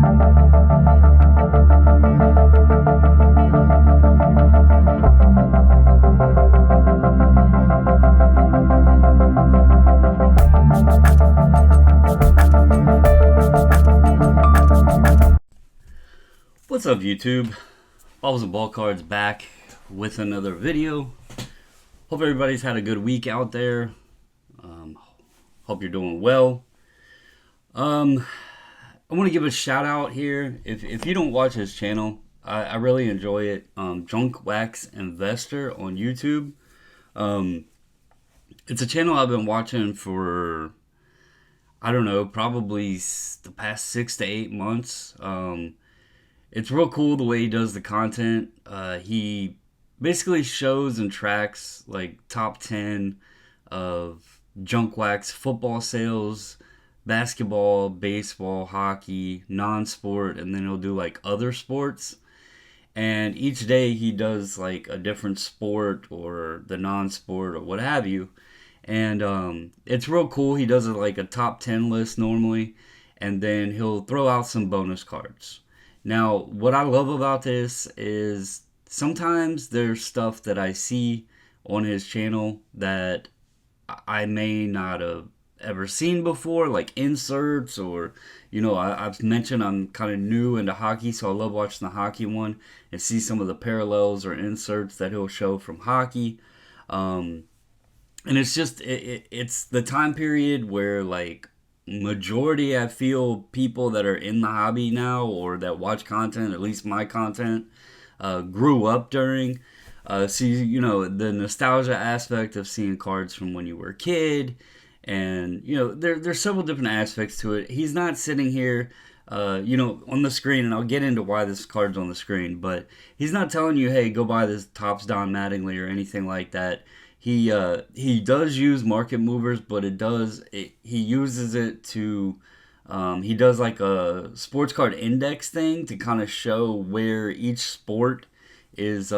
What's up, YouTube? Balls and Ball Cards back with another video. Hope everybody's had a good week out there. Hope you're doing well. I want to give a shout out here. If you don't watch his channel, I really enjoy it. Junk Wax Investor on YouTube. It's a channel I've been watching for, I don't know, probably the past 6 to 8 months. It's real cool the way he does the content. He basically shows and tracks like top 10 of junk wax football sales, basketball, baseball, hockey, non-sport, and then he'll do like other sports. And each day he does like a different sport or the non-sport or what have you. And it's real cool. He does like a top 10 list normally, and then he'll throw out some bonus cards. Now, what I love about this is sometimes there's stuff that I see on his channel that I may not have ever seen before, like inserts, or, you know, I've mentioned I'm kind of new into hockey, so I love watching the hockey one and see some of the parallels or inserts that he'll show from hockey. And it's just, it's the time period where, like, majority, I feel, people that are in the hobby now or that watch content, at least my content, grew up during. So, you know, the nostalgia aspect of seeing cards from when you were a kid. And, you know, there's several different aspects to it. He's not sitting here, you know, on the screen, and I'll get into why this card's on the screen, but he's not telling you, hey, go buy this Topps Don Mattingly or anything like that. He does use market movers, but he uses it to, he does like a sports card index thing to kind of show where each sport is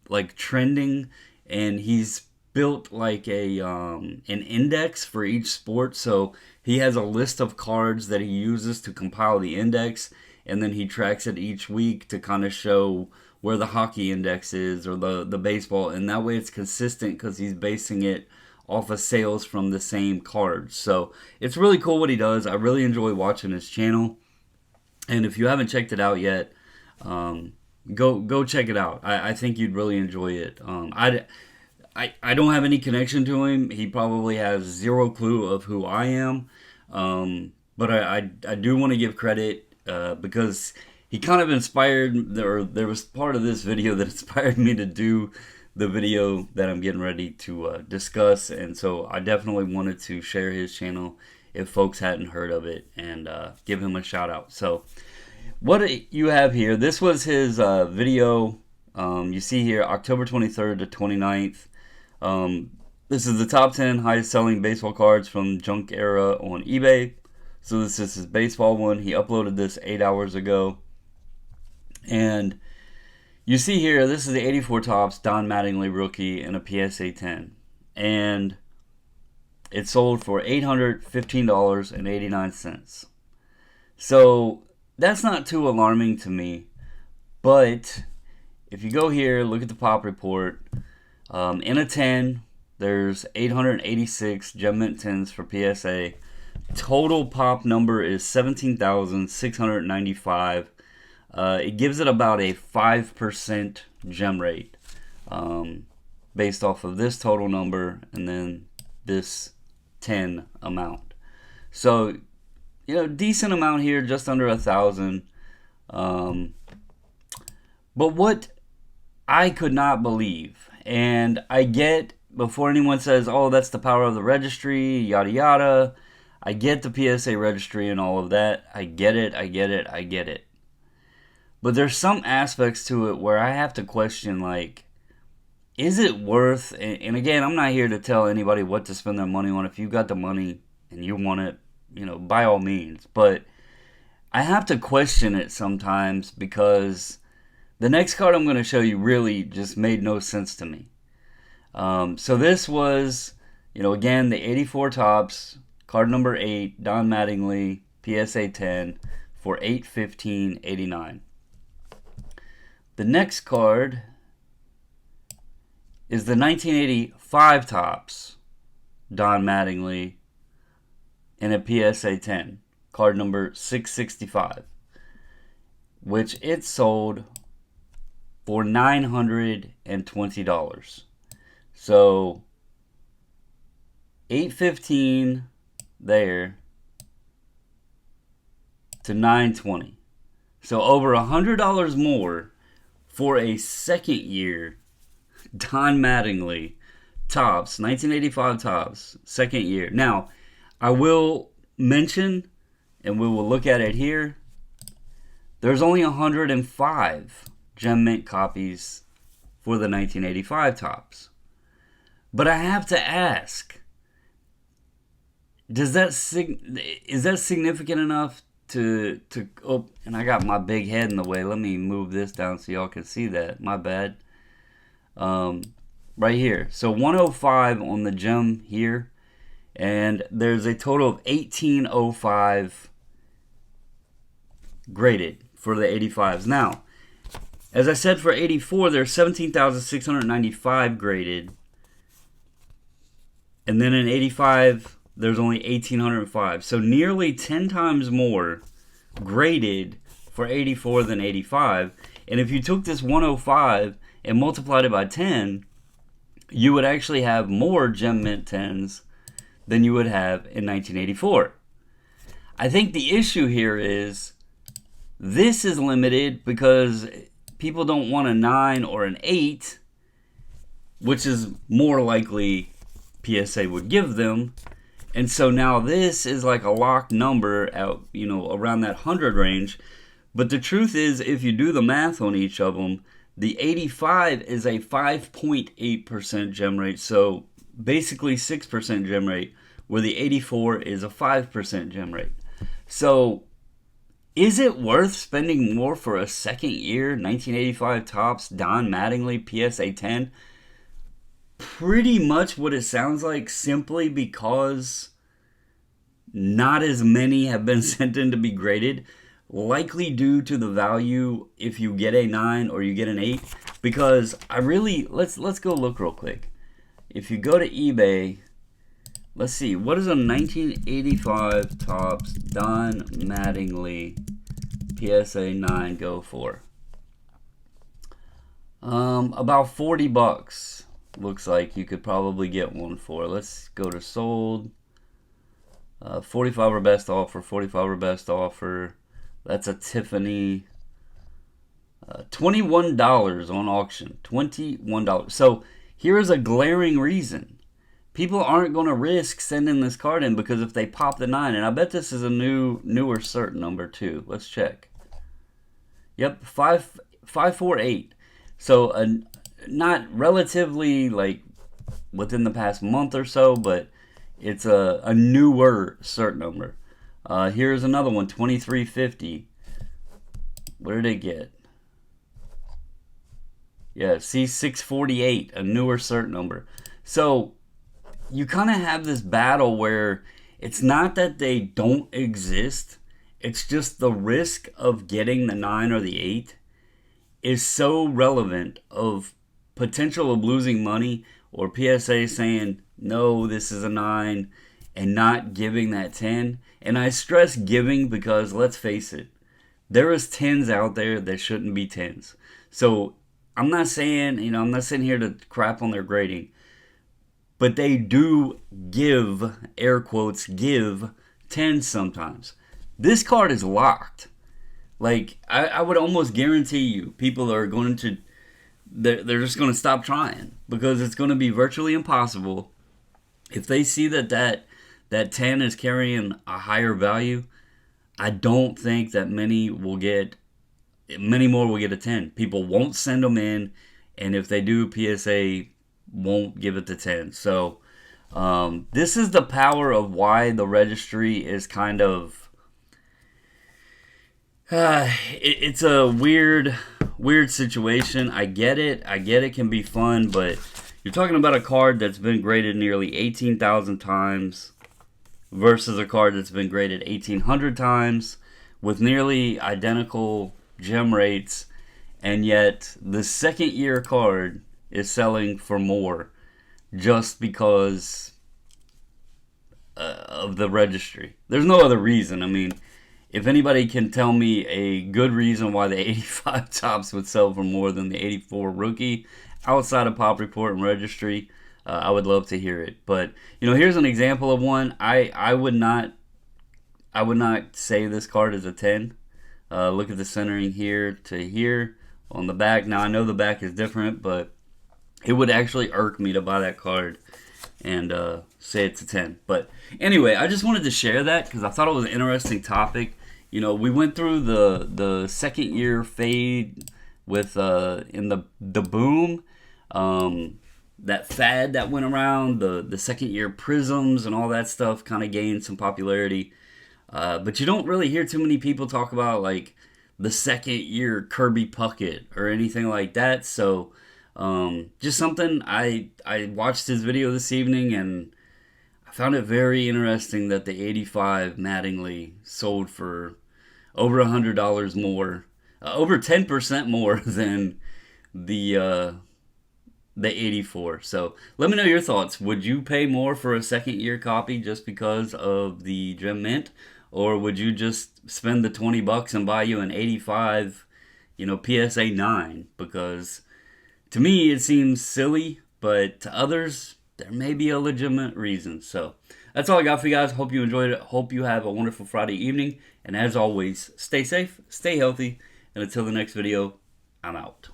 like trending, and he's built like an index for each sport. So he has a list of cards that he uses to compile the index, and then he tracks it each week to kind of show where the hockey index is or the baseball, and that way it's consistent because he's basing it off of sales from the same cards. So it's really cool what he does. I really enjoy watching his channel, and if you haven't checked it out yet, go check it out. I think you'd really enjoy it. I don't have any connection to him. He probably has zero clue of who I am, but I do want to give credit because he kind of inspired, or there was part of this video that inspired me to do the video that I'm getting ready to discuss, and so I definitely wanted to share his channel if folks hadn't heard of it, and give him a shout out. So what you have here, this was his video, you see here, October 23rd to 29th. This is the top 10 highest selling baseball cards from junk era on eBay. So this is his baseball one. He uploaded this 8 hours ago. And you see here, this is the 84 Topps Don Mattingly rookie in a PSA 10. And it sold for $815.89. So that's not too alarming to me. But if you go here, look at the pop report. In a 10, there's 886 gem mint 10s for PSA. Total pop number is 17,695. It gives it about a 5% gem rate based off of this total number and then this 10 amount. So, you know, decent amount here, just under 1,000. But what I could not believe, and I get, before anyone says, oh, that's the power of the registry, yada yada, I get the PSA registry and all of that. I get it. But there's some aspects to it where I have to question, like, is it worth, and again, I'm not here to tell anybody what to spend their money on. If you've got the money and you want it, you know, by all means. But I have to question it sometimes because the next card I'm going to show you really just made no sense to me. So this was, you know, again, the 84 Topps, card number 8, Don Mattingly, PSA 10, for $815.89. The next card is the 1985 Topps Don Mattingly in a PSA 10, card number 665, which it sold for $920. So $815 there to $920. So over $100 more for a second year Don Mattingly Topps, 1985 Topps, second year. Now, I will mention, and we will look at it here, there's only 105 Gem Mint copies for the 1985 Topps. But I have to ask, is that significant enough to oh, and I got my big head in the way. Let me move this down so y'all can see that. My bad. Right here. So 105 on the gem here, and there's a total of 1805 graded for the 85s. Now, as I said, for 84, there's 17,695 graded, and then in 85, there's only 1,805. So nearly 10 times more graded for 84 than 85. And if you took this 105 and multiplied it by 10, you would actually have more Gem Mint 10s than you would have in 1984. I think the issue here is this is limited because people don't want a 9 or an 8, which is more likely PSA would give them. And so now this is like a locked number out, around that 100 range. But the truth is, if you do the math on each of them, the 85 is a 5.8% gem rate, so basically 6% gem rate, where the 84 is a 5% gem rate. So is it worth spending more for a second year 1985 Topps Don Mattingly PSA 10? Pretty much what it sounds like, simply because not as many have been sent in to be graded, likely due to the value if you get a 9 or you get an 8. Because let's go look real quick. If you go to eBay, let's see, what does a 1985 Topps Don Mattingly PSA 9 go for? About $40 looks like you could probably get one for. Let's go to sold. 45 or best offer, 45 or best offer. That's a Tiffany. $21 on auction. $21. So here is a glaring reason. People aren't going to risk sending this card in, because if they pop the 9, and I bet this is a newer cert number too. Let's check. Yep, 548. So not relatively like within the past month or so, but it's a newer cert number. Here's another one, 2350. What did it get? Yeah, C648, a newer cert number. So you kind of have this battle where it's not that they don't exist, it's just the risk of getting the 9 or the 8 is so relevant of potential of losing money, or PSA saying, no, this is a 9, and not giving that 10. And I stress giving because, let's face it, there is 10s out there that shouldn't be 10s. So I'm not saying, I'm not sitting here to crap on their grading, but they do give, air quotes, give 10s sometimes. This card is locked. Like, I would almost guarantee you people are going to, they're just going to stop trying, because it's going to be virtually impossible. If they see that 10 is carrying a higher value, I don't think that many more will get a 10. People won't send them in, and if they do, PSA won't give it the 10. So this is the power of why the registry is kind of it's a weird situation. I get it can be fun, but you're talking about a card that's been graded nearly 18,000 times versus a card that's been graded 1,800 times, with nearly identical gem rates, and yet the second year card is selling for more just because of the registry. There's no other reason. I mean, if anybody can tell me a good reason why the 85 tops would sell for more than the 84 rookie outside of Pop Report and registry, I would love to hear it. But here's an example of one. I would not say this card is a 10. Look at the centering here to here on the back. Now I know the back is different, but it would actually irk me to buy that card and say it's a 10. But anyway, I just wanted to share that because I thought it was an interesting topic. We went through the second year fade with in the boom, that fad that went around, the second year prisms and all that stuff kind of gained some popularity. But you don't really hear too many people talk about like the second year Kirby Puckett or anything like that. So just something I watched his video this evening, and I found it very interesting that the 85 Mattingly sold for over $100 more, over 10% more than the 84. So let me know your thoughts. Would you pay more for a second year copy just because of the gem mint, or would you just spend the $20 and buy you an 85, PSA 9? Because to me it seems silly, but to others there may be a legitimate reason. So that's all I got for you guys. Hope you enjoyed it. Hope you have a wonderful Friday evening. And as always, stay safe, stay healthy, and until the next video, I'm out.